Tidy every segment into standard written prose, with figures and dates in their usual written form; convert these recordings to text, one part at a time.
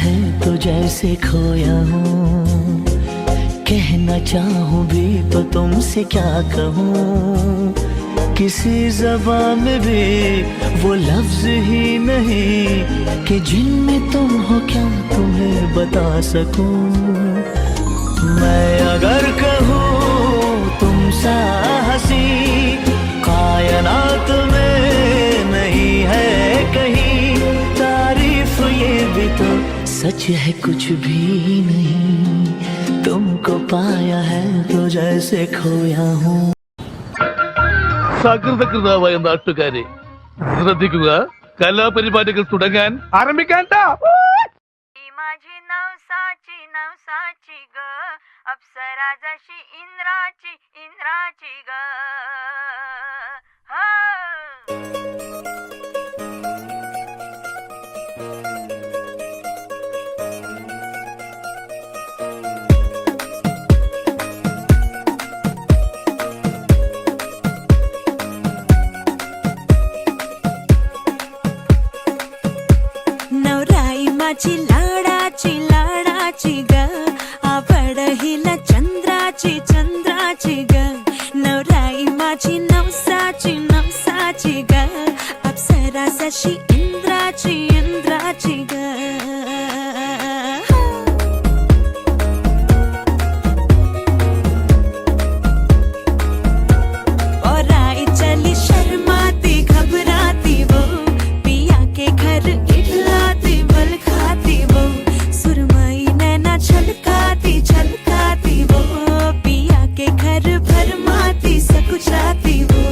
है तो जैसे खोया हूँ, कहना चाहूँ भी तो तुमसे क्या कहूँ। किसी ज़बान में भी वो लफ्ज़ ही नहीं कि जिनमें तुम हो क्या तुम्हें बता सकूँ। मैं अगर कहूँ तुम सा हंसी कायनात में नहीं है कहीं, तारीफ ये भी तो सच है कुछ भी नहीं, तुमको पाया है तो जैसे खोया हूँ। സകൃതകൃതാവായ നാട്ടുകാരെ ശ്രദ്ധിക്കുക, കലാപരിപാടികൾ തുടങ്ങാൻ ആരംഭിക്കാൻ. माझी नवसाची नवसाची ग, अप्सरा जशी इंद्राची इंद्राची ग. नवराई माझी लाडाची लाडाची ग, आवड हिला चंद्राची चंद्राची ग. नवराई माझी नवसाची नवसाची ग, अप्सरा जशी इंद्राची इंद्राची ग. और आई चली शर्माती घबराती वो, पिया के घर इटलाती बल खाती वो, सुरमई नैना छलकाती छलकाती वो, पिया के घर भरमाती सकुचाती वो.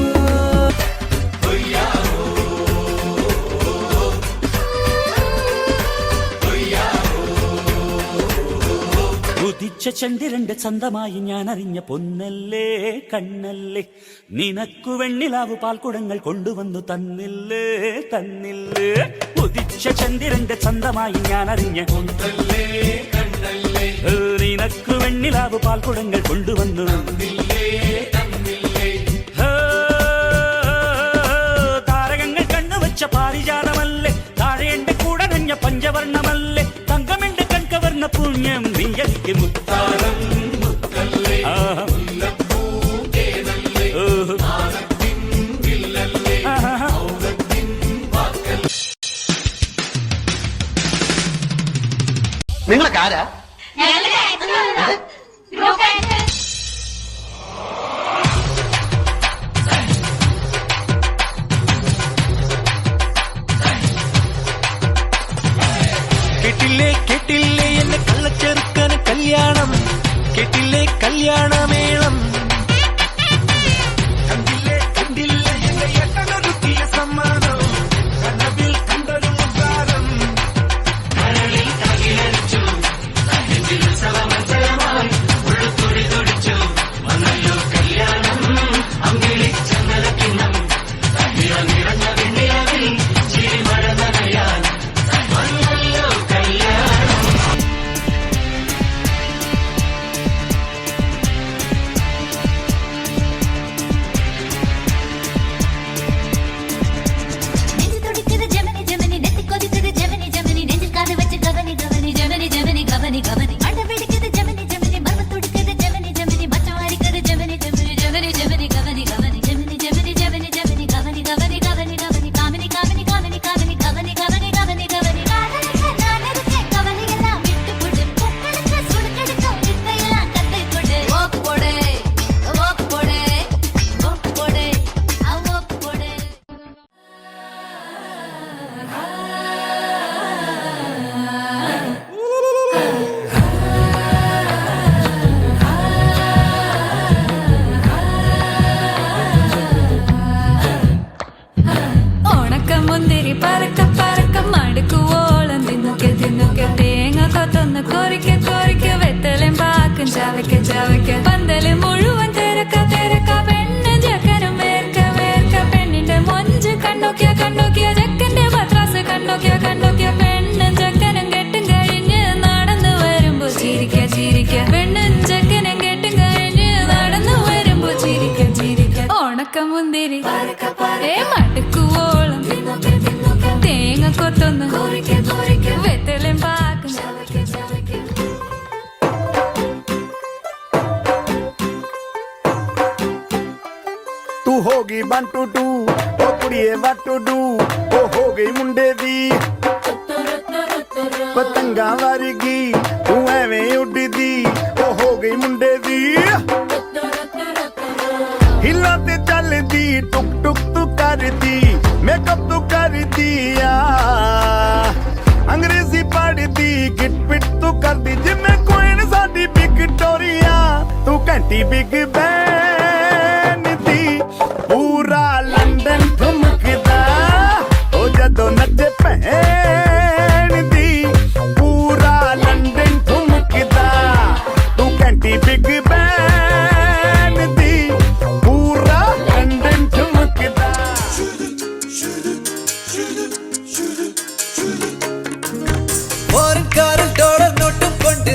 ഉദിച്ച ചന്ദ്രന്റെ ചന്തമായി ഞാൻ അറിഞ്ഞ പൊന്നല്ലേ കണ്ണല്ലേ, നിനക്കു വെണ്ണിലാവു പാൽക്കുടങ്ങൾ കൊണ്ടുവന്നു തന്നില്ലേ തന്നില്ലേ. ഉദിച്ച ചന്ദ്രന്റെ ചന്തമായി ഞാൻ അറിഞ്ഞ പൊന്നല്ലേ കണ്ണല്ലേ, നിനക്കു വെണ്ണിലാവു പാൽക്കുടങ്ങൾ കൊണ്ടുവന്നു തന്നില്ലേ തന്നില്ലേ. താരകങ്ങൾ കണ്ണുവച്ച പാരിജാതമല്ലേ, താഴെ എന്റെ കൂടെ നഞ്ഞ പഞ്ചവർണ്ണമല്ലേ, തങ്കമെന്റെ കൺകവർണ്ണ പുണ്യം നീയതിക്ക് മുത്താരം മുത്തല്ലേ. നിങ്ങളൊക്കെ ആരാ? കേട്ടില്ലേ കേട്ടില്ലേ എന്നെ കള്ളച്ചെറുക്കന് കല്യാണം, കേട്ടില്ലേ കല്യാണമേളം, കണ്ടില്ലേ കണ്ടില്ലേ എന്റെ ഏട്ടനൊരുക്കിയ സമ്മാനം, കനവിൽ കണ്ടൊരു മുത്താരം, കരളിൽ കകിലടിച്ചു നെഞ്ചിൽ ഉത്സവമത്സരമായി ഉള്ളുത്തുടി തുടിച്ചു, വന്നല്ലോ കല്യാണം അങ്കിളി ചന്ദനക്കിണ്ണം, നിറഞ്ഞ വെണ്ണിലവിൽ ചിരിമഴ നനയാൻ വന്നല്ലോ കല്യാണം. പന്തല് മുഴുവൻ തിരക്ക തിരക്ക, പെണ്ണ് ജക്കനും വേർക്ക വേർക്ക, പെണ്ണിന്റെ മൊഞ്ച് കണ്ണോക്കിയ കണ്ണോക്കിയ, ജക്കന്റെ പത്രാസ് കണ്ണോക്കിയ കണ്ണോക്കിയ, പെണ്ണും ജക്കനും കെട്ടും കഴിഞ്ഞ് നടന്നു വരുമ്പോ ചിരിക്ക ചിരിക്ക, പെണ്ണും ജക്കനും കെട്ടും കഴിഞ്ഞ് നടന്നു വരുമ്പോ ചിരിക്ക ചിരിക്ക. ഓണക്കമുന്തിരി മടുക്കുവോളം തേങ്ങ കൊത്തൊന്ന് വെത്തലും പാക്കും 1 2 2 ओ कुड़िए what to do ओ हो गई मुंडे दी पतंगा वर्गी तू एवें उड़दी ओ हो गई मुंडे दी हिला ते चलदी टुक टुक तू करदी मेकअप तू करदी अंग्रेजी पढ़दी गिट पिट तू करदी जिम्मे कोइन साडी विक्टोरिया तू घंटी बिग बैन दी पूरा लंदन ठुमकदा ओ जदों नचे भैन दी पूरा लंदन ठुमकदा तू घंटी बिग बैन दी पूरा लंदन ठुमकदा ഫോറിൻകാരൻ ഡോളർ നോട്ടും കൊണ്ട്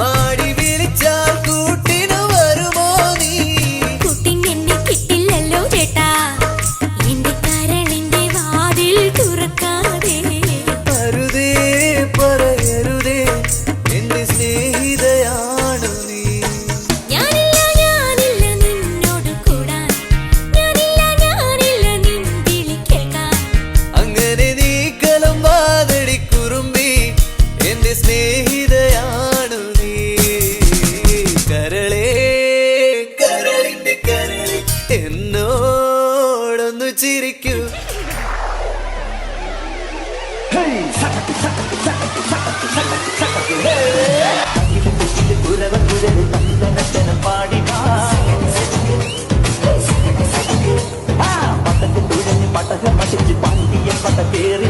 മാടി വിളിച്ചാൽ കൂട്ടിനു വരുമോ നീ? കുട്ടിനെന്നെ കിട്ടില്ലല്ലോ ചേട്ടാ എന്റെ കരളിന്റെ വാതിൽ തുറക്കാതെ അരുതേ പറയരുതേ എന്റെ സ്നേഹിതയാണു നീ. ഞാനില്ല നിന്നോട് കൂടാൻ ഞാനില്ല നിൻ വിളി കേൾക്കാൻ അങ്ങനെ നീ കലം വാതടി കുറുമ്പി എന്റെ സ്നേഹിതയാണു നീ. കരളേ കരളിന്റെ കരളി എന്നോടൊന്നു ചിരിക്കൂ. പട്ടക മടിച്ച് പണ്ടിയ പട്ട കേറി